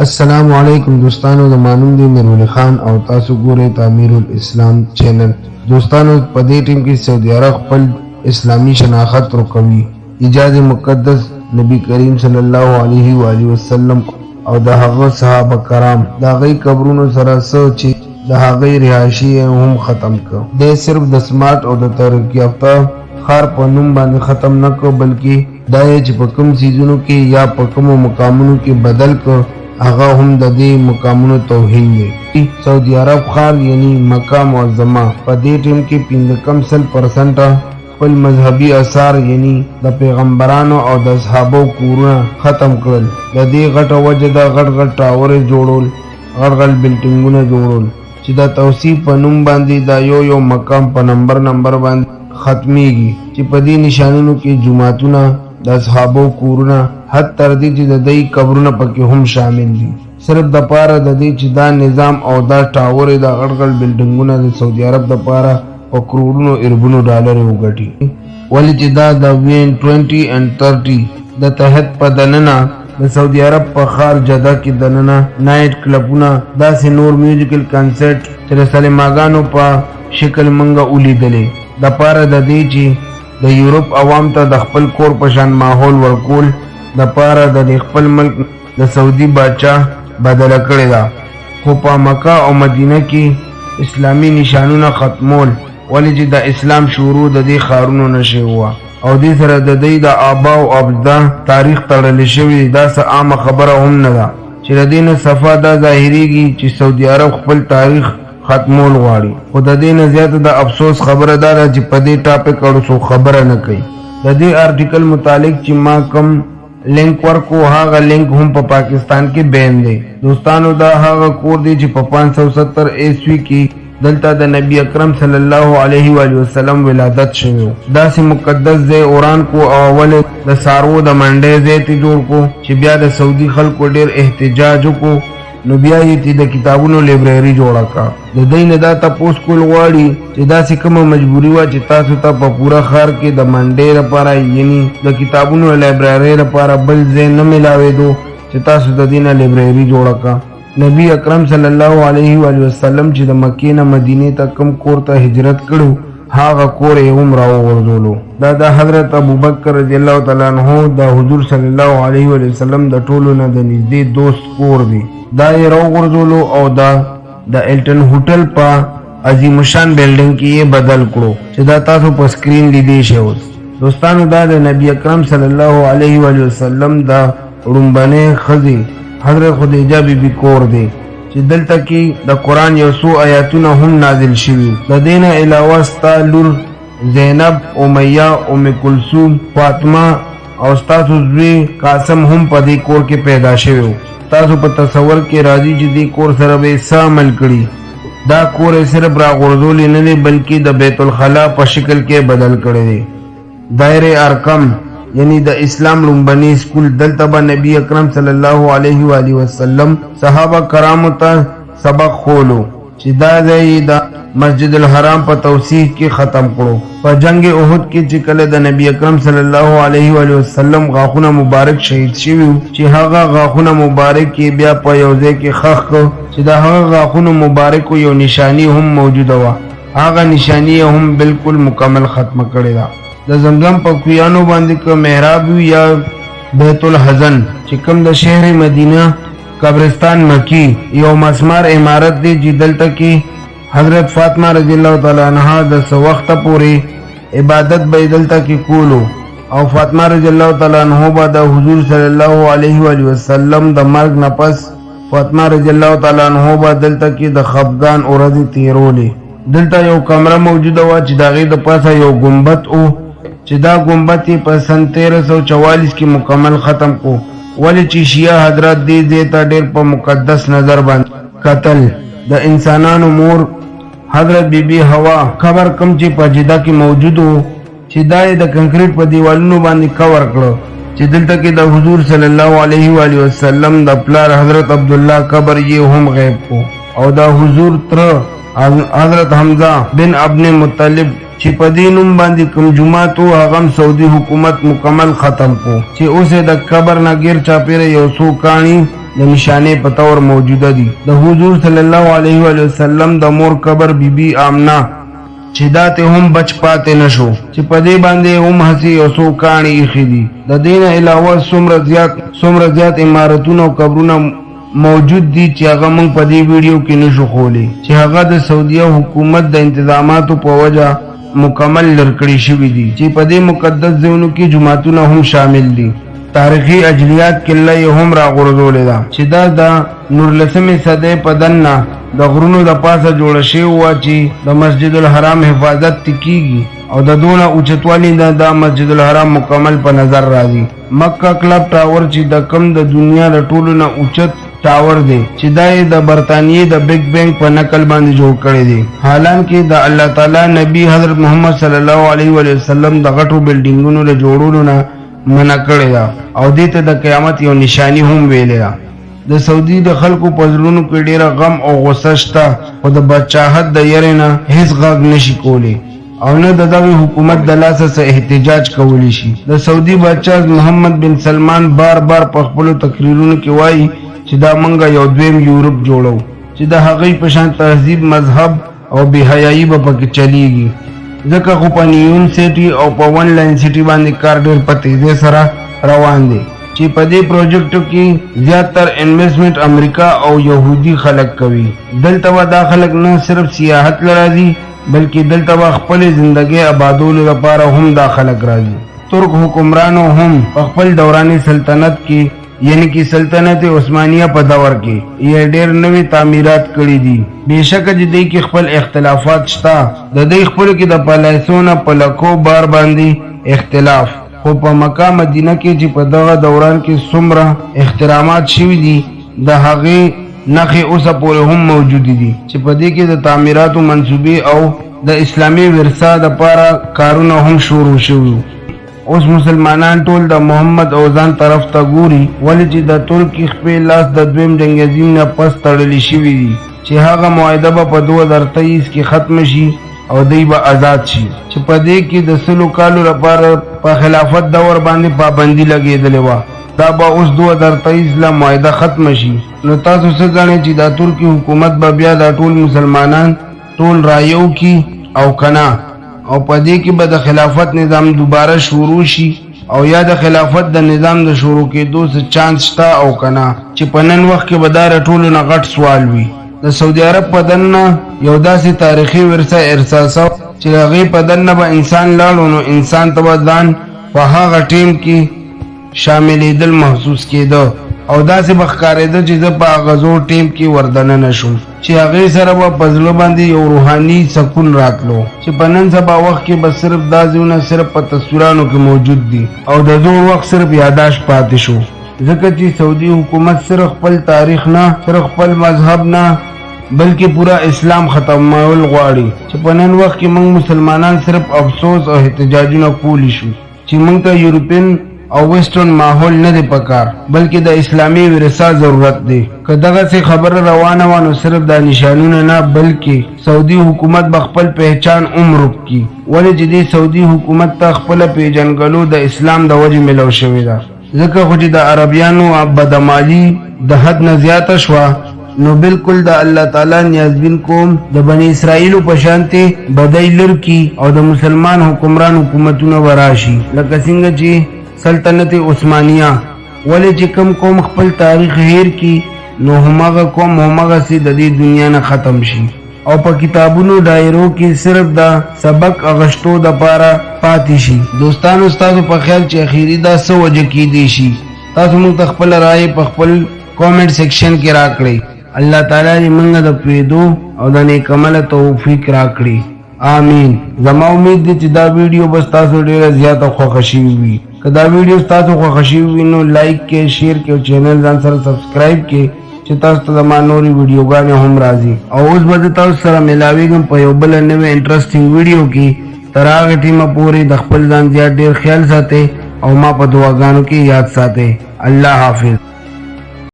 السلام علیکم دوستانو، د مانوم دی میرولي خان او تاسو ګورئ تعمیر الاسلام چینل. دوستانو په دې ټیم کې سعودي عرب خپل اسلامی شناخت ورکوي. ایجاز مقدس نبی کریم صلی الله علیه و آله وسلم او د هغه صحابه کرام دا غي قبرونو سره سوچ د هغه رهاشي هم ختم کړ. د صرف د سمارټ او د ترقی یافته خار په نوم باندې ختم نه کړ، بلکې دا چې په کوم سیزونو کې یا په کوم مقامونو کې بدل کړ، هغه هم د دې مقامونو توهین دی. سعودي عرب خار یعنی مکه معظمه په دې ټیم کې 50% خپل مذهبي آثار یعنی د پیغمبرانو او د صحابو کورونه ختم کړل. د دې غټه وجه د غټ ټاور جوړول، غټ بلډینګونه جوړول چې د توصیف په نوم باندې دا یو مقام په نمبر باندې ختميږي، چې په دې نشانونو کې جمعتونه د صحابو کورونه حتی تر دې چې د دې قبرونه پکې هم شامل دي، صرف د پاره د دې چې دا نظام او دا ټاور د غړغړ بلډینګونه د سعودي عرب د پاره په کروڑونو اربونو ډالر وګټي. ولې چې دا د وین 20 and 30 د تحت په دننه د سعودي عرب په خار جده کې دننه نایټ کلبونه داسې نور میوزیکل کنسرت چې د سلیماګانو په شکل منګه ولیدلې د پاره د دې چې د یورپ عوام ته د خپل کور په شان ماحول ورکول د پاره د خپل ملک د سعودي بادشاہ بدل کړی دا. خو په مکه او مدینه کې اسلامی نشانونه ختمول، ولې چې د اسلام شروع د دې خارونو نشي هوا او دې سره د دې د آبا او ابدا تاریخ تړل شوی. دا څه عام خبره هم نه ده چې د دې نه صفه دا ظاهريږي چې سعودي عرب خپل تاریخ ختمول غواړي. خو د دې نه زیاته د افسوس خبره ده چې په دې ټاپک اړه څو خبره نه کوي. د دې آرټیکل متعلق چې ما کوم لینک ورکو، هغه لینک هم په پاکستان کې بین دی. دوستانو دا هغه کور دی چې په 570 عیسوي کې دلته د نبی اکرم صلی الله علیه و آله وسلم ولادت شوی. دا سي مقدس ځای اوران کو او اول د سارو د منډې ځای ته جوړ کو چې بیا د سعودي خلکو ډیر احتجاج وکړو، نو بیا یې د کتابونو لایبرری جوړه کړه. د دې نه دا تاسو کول غواړي چې دا څه کومه مجبوری و چې تاسو ته په پورا خار کې د منډې لپاره یعنی د کتابونو لایبرری لپاره بل ځای نه ملاوي چې تاسو د دینه لایبرری جوړه کړه. نبی اکرم صلی الله علیه و آله وسلم چې د مکې نه مدینه ته کوم کور ته هجرت کړو، هغه کور یې هم راوغورځولو. دا د حضرت ابوبکر رضی الله تعالی عنہ د حضور صلی الله علیه و آله وسلم د ټولو نه د نږدې دوست کور دی. دا یې راوغورځولو او دا د الټن هوټل په عظیم شان بلډینګ کې بدل کړو چې دا تاسو په سکرین لیدئ شئ. دوستانو دا د نبی اکرم صلی الله علیه و آله وسلم دا رومبنه خزي حضرت خدیجه بیبي کور دی چې دلته کې د قران یو څو آیاتونه هم نازل شوي. د دین علاوه ستا لور زینب، امیہ، ام کلثوم، فاطمه او تاسو زوی قاسم هم په دې کور کې پیدا شوی. تاسو په تصور کې راځي چې دې کور سره به سامل کړي. دا کور صرف راغورځول نه دی بلکې د بیت الخلا په شکل کې بدل کړی دی. دایره ارقم یعنی د اسلام لومبني سکول دلته به نبی اکرم صلی الله علیه و آله وسلم صحابه کرامو ته سبق خولو چې دا ځای د مسجد الحرام په توسیع کې ختم کړو. په جنگ احد کې چې کله د نبی اکرم صلی الله علیه و آله وسلم غاښونه مبارک شهید شوي چې هغه غاښونه مبارک کې بیا په یو ځای کې خښ کړ چې د هغه غاښونو مبارک یو نشانی هم موجوده وه، هغه نشانی هم بالکل مکمل ختم کړې ده. د زمزم په کویانو باندې که محراب یا بیت الحزن چې کوم د شهر مدینه قبرستان مکی یو مسمار عمارت دی چې دلته کې حضرت فاطمه رضی الله تعالی عنها د څه وخت پورې عبادت به دلته کې کولو او فاطمه رضی الله تعالی عنها به د حضور صلی الله علیه و آله وسلم د مرګ نه پس فاطمه رضی الله تعالی عنها به دلته کې د خفګان ورځې تیرولې. دلته یو کمره موجوده و چې د هغې د پاسه یو ګنبد و چې دا ګنبد یې په سن 1344 کې مکمل ختم کو، ولې چې شیعه حضرات دې ځای ته ډېر په مقدس نظر باندې کتل. د انسانانو مور حضرت بیبي حوا قبر کم چې په جده کې موجود و چې دا یې د کنکریټ په دیوالونو باندې کور کړو چې دلته کې د حضور صلی الله علیه و آله وسلم د پلار حضرت عبدالله قبر یې هم غیب کو او د حضور تر حضرت حمزه بن ابن مطلب چې په دې نوم باندې کوم جمعه او هغه سعودي حکومت مکمل ختم کو چې اوسه د قبر نه غیر چاپیره یو څو کانی د نشانې په تور موجوده دي. د حضور صلی الله علیه و وسلم د مور قبر بیبي آمنه چې دا ته هم بچ پاتې نشو چې په دې باندې هم هسي او سو کاڼي ایښي دي. د دین علاوه څومره زیات عمارتونه او قبرونه موجود دي چې هغه موږ په دې ویډیو کې نشو خولی چې هغه د سعودي حکومت د انتظاماتو په وجه مکمل لرکړی شوی دي چې په دې مقدس ځایونو کې جماعتونه هم شامل دي. تاریخي اجلیات کله یې هم راغورځولې ده چې دا د 19 صدۍ په دننه د غرونو د پاسه جوړه شوې وه چې د مسجد الحرام حفاظت کیږي او د دونه اوچتوالي نه د مسجد الحرام مکمل په نظر راځي. مکه کلب ټاور چې د کم د دنیا د ټولو نه اوچت ټاور دی چې دا یې د برطانیې د بیگ بینګ په نقل باندې جوړ کړی دی. حالانکه د الله تعالی نبی حضرت محمد صلی الله علیه و وسلم د غټو بلډینګونو له جوړولو نه منع کړی ده او دې ته د قیامت یو نشانی هم ویلې ده. د سعودي د خلکو په زړونو کې ډېره غم او غصه شته خو د بادشاهت د یرې نه هیڅ غږ نشي کولی او نه د دغه حکومت د لاسه څه احتجاج کولی شي. د سعودي بادشاه محمد بن سلمان بار په خپلو تقریرونو کې وایي چې دا منګه یو دویم یورپ جوړو چې د هغې په شان تهذیب مذهب او بېحیایي به پکې چلیږي. ځکه خو په نیون سیټي او په ون لاین سیټي باندې کار ډېر په تیزۍ سره روان دی چې په دې پروجیکټو کې زیاتر انویسټمنټ امریکا او یهودي خلک کوي. دلته به دا خلک نه صرف سیاحت لراځي بلکې دلته به خپلې زندګۍ آبادولو لپاره هم دا خلک راځي. ترک حکمرانو هم په خپل دوراني سلطنت کې یعنی کې سلطنت عثمانیه په دور کې یې ډېر نوې تعمیرات کړي دي. بېشکه چې دوی کې خپل اختلافات شته د دوی خپلو کې د پالیسو نه په لکو بار باندې اختلاف خو په مکه مدینه کې چې په دغه دوران کې څومره احترامات شوي دي د هغې نښې اوسه پورې هم موجودې دي چې په دې کې د تعمیراتو منصوبې او د اسلامي ورثه دپاره کارونه هم شروع شوي. اوس مسلمانان ټول د محمد او ځان طرف ته ګوري ولې چې د ترکي خپې لاس د دویم جنګ عظیم نه پس تړلی شوي دي چې هغه معاهده به په 2023 کې ختم شي او دوی به آزاد شي چې په دې کې د 100 کالو لپاره په خلافت دور باندې پابندي لګېدلې وه. دا به اوس 2023 له معاهده ختم شي. نو تاسو څه ګڼئ چې دا ترکي حکومت به بیا دا ټول مسلمانان ټول رایو کی او کنا او په دې کې به د خلافت نظام دوباره شروع شي او یا د خلافت د نظام د شروع کېدو څه چانس شته او کنا چې په نن وخت کې به دا ټولو نه غټ سوال وي. د سعودي عرب په دننه یو داسې تاریخي ورثه احساسو چې هغې په دننه به انسان لاړو نو انسان ته به ځان په هغه ټیم کې شاملېدل محسوس کېده او داسې به ښکارېده چې زه په هغه زوړ ټیم کې وردننه شم چې هغې سره به په زړه باندې یو روحاني سکون راتلو چې په نن سبا وخت کې به صرف دا ځایونه صرف په تصویرانو کې موجود دي او د زوړ وخت صرف یاداشت پاتې شو. ځکه چې سعودي حکومت صرف خپل تاریخ نه صرف خپل مذهب نه بلکې پورا اسلام ختمول غواړي چې په نن وخت کې موږ مسلمانان صرف افسوس او احتجاجونه کولی شو چې موږ ته یورپین او ویسټرن ماحول نه دی پکار بلکې د اسلامي ورثه ضرورت دی. که دغسې خبره روانه وه نو صرف دا نشانونه نه بلکې سعودي حکومت به خپل پهچان ورک کړي ولې چې دې سعودي حکومت ته خپله پیژنګلو د اسلام د وجې میلاو شوې ده. ځکه خو چې د عربیانو بدعمالي د حد نه زیاته شوه نو بالکل د الله تعالی نیازبین قوم د بني اسرائیلو په شانتې بدی لر کی او د مسلمان حکمران حکومتونه به راشي لکه څنګه چې سلطنت عثمانیه. ولې چې کم قوم خپل تاریخ هیر کی نو هماغه قوم هماغسې د دې دنیا نه ختم شي او په کتابونو دایرو کې صرف د سبق اغشتو دپاره پاتې شي. دوستانو ستاسو په خیال چې اخیری دا څه وجه کیدی شي؟ تاسو موږ ته خپل رائے په خپل کامنټ سیکشن کې راکړئ. الله تعالی دې موږ د پوهېدو او د نیک عمله توفیق راکړي. آمین. زما امید دی چې دا ویډیو بس تاسو ډیره زیاته خوښه شوي وي. که دا ویډیو تاسو خوښه شوي وي نو لایک کې شیر کې او چینل ځان سره سبسکرایب کې چې تاسو ته زما نورې ویډیوګانې هم راځي. او اوس به زه تاسو سره میلاویږم په یو بله نوې انټرسټینګ ویډیو کې. تر هغه ټیمه پورې د خپل ځان زیات ډېر خیال ساتئ او ما په دعاګانو کې یاد ساتئ. الله حافظ.